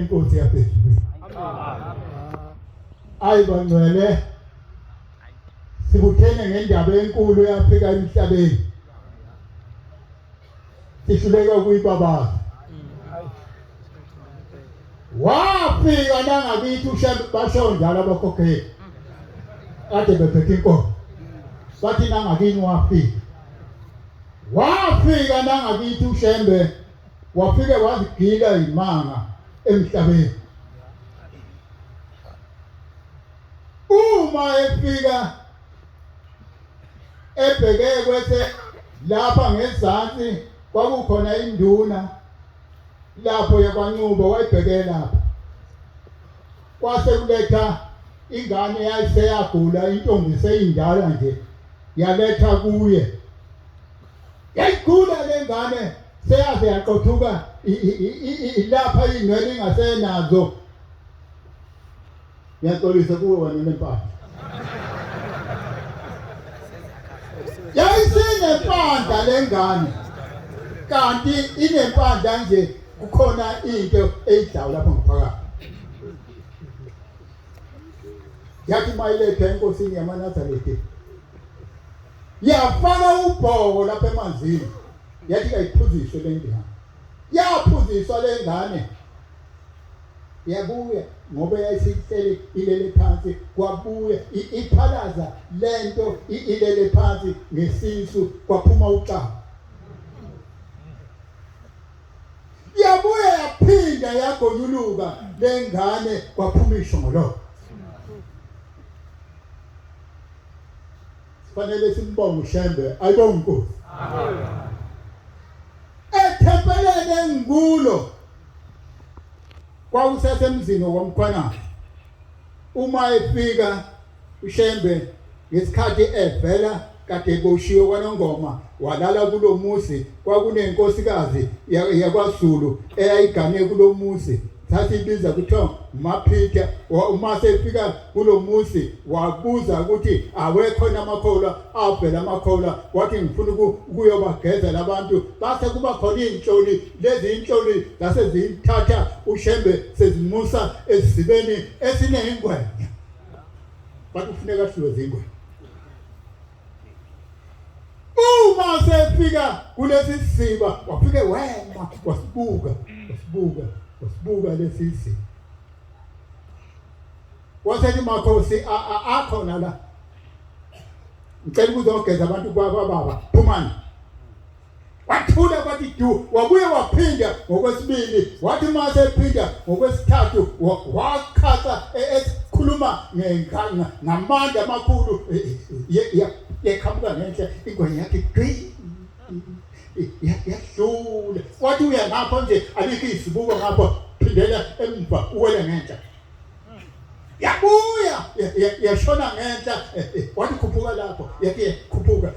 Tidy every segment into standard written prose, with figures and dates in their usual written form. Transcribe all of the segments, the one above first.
inkosi yaphezulu. Ayibangcwele sikuthene ngendaba enkulu eyafika emhlabeni. Sihluleka ukuyibabaza. Wafika nangakithi basho njalo abakhokheli. Ade bephethe inkomo. Bathi nangakini wafika. Wafika nangakithi uShembe wafike wazigila imanga emhlabeni. Uma efika ebheke kwethe lapha ngezansi kwakukhona induna lapho yakwaNcubo wayibheke lapha. Kwase kuletha ingane yayiseyagula intombi seyindala nje yaletha kuye. Yayigula lengane seyaze yaqothuka lapha inwele ingasenazo. Yaxolisa kuwe wena lempahla. Yayisenempandla lengane. Kanti inempandla nje kukhona into eyidlayo lapha ngaphakathi. Yathi mayilethe enkosini yamaNazaretha. Yafaka ubhoko lapha emanzini. Yathi kayiphuziswe lengane. Yaphuziswa lengane. Yabuya ngoba yayisihleli ilele phansi kwabuya iphalaza lento ilele phansi ngesisu kwaphuma uxaba. Yabuya yaphinda yagonyuluka lengane kwaphuma ishongolo. Fanele simbonge uShembe ayibonge inkosi. Ethempeleni engulo kwawusesemzini womkhwana. Uma efika uShembe ngesikhathi evela kade eboshiwe kwaNongoma walala kulomuzi kwakunenkosikazi yakwaZulu eyayigane kulomuzi sathi ibiza kuthiwa uMaphitha. Uma sefika kulomuzi wabuza ukuthi awekhona amakhola avela amakhola wathi ngifuna ukuyobagezela abantu. Base kuba khona inhloli lezi inhloli zase zithatha uShembe sezimusa esibeni esinengwenya. Bathi kufuneka siwe zingwe. Uma sefika kulesi siba wafike wema wasibuka lesisi. Wasethi makhosi akhona la. Ngicela ukuzogeza abantu baba phumani. Wathula kwathi du wabuye waphinda ngokwesibili wathi mase ephinda ngokwesithathu wakhatha esikhuluma ngamandla amakhulu yeqhamuka ngenhla ingwenya yakhe gqi yahlula wathi uya ngapha nje alikho isibuko ngapha phindela emva uwela ngenhla. Yabuya yashona ngenhla wathi khuphuka lapho yathi khuphuka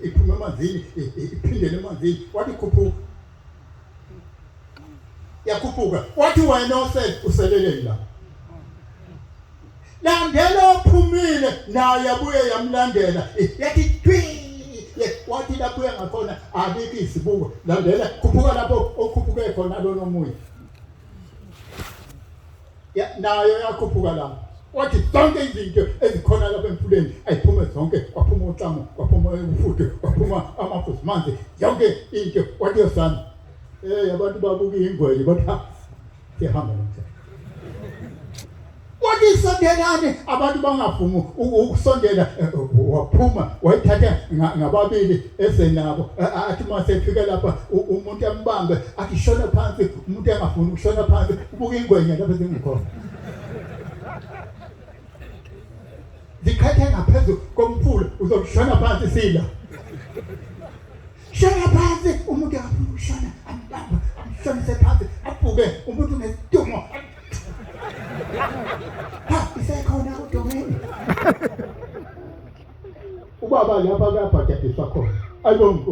iphuma emanzini iphindele emanzini wathi khuphuka yakhuphuka wathi wena uselele la. Landela ophumile naye yabuye yamlandela yathi thwi wathi lapho ngakhona alikho isibuko landela khuphuka lapho okhuphuke khona lona omunye. Nayo yakhuphuka lapho wathi zonke izinto ezikhona lapha emfuleni ayiphume zonke kwaphuma uhlamo kwaphuma ufuthe kwaphuma amafusi manzi yonke into wathi yosana abantu babuka ingwele bathi sihamba nomthetho. Wathi sondelane abantu bangavumi ukusondela waphuma wayithatha ngababili esenabo athi mase efika lapha umuntu ambambe athi shona phansi umuntu engafuni ukushona phansi ubuka ingwenya lapha zingikhona. Zikhathe ngaphezulu komfula uzokushona phansi sila. Shona phansi umuntu engafuni ukushona ambamba amshonise phansi abuke umuntu nesidumo. Isekhona uDomeni. Ubaba lapha kuyabhadadiswa khona. Ayibonke.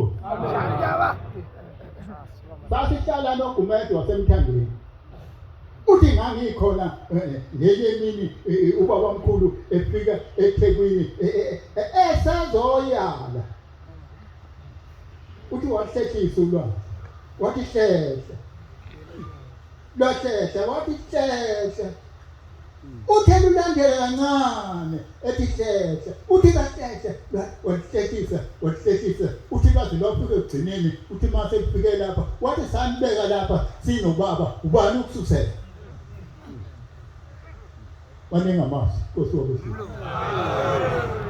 Sasihlala noGumede wasemthandweni. Uthi ngangikhona ngenye emini ubaba omkhulu efika eThekwini esazoyala. Uthi wahlehlisa ulwazi. Wathi hlehla. lwahlehla wathi hlehla uthela ulandele kancane ethi hlehla uthi kahlehla wahlehlisa uthi kaze lwafika egcineni uthi mase kufike lapha wathi sanibeka lapha sinobaba ubani ukususela wanengamasi Nkosi wabusisa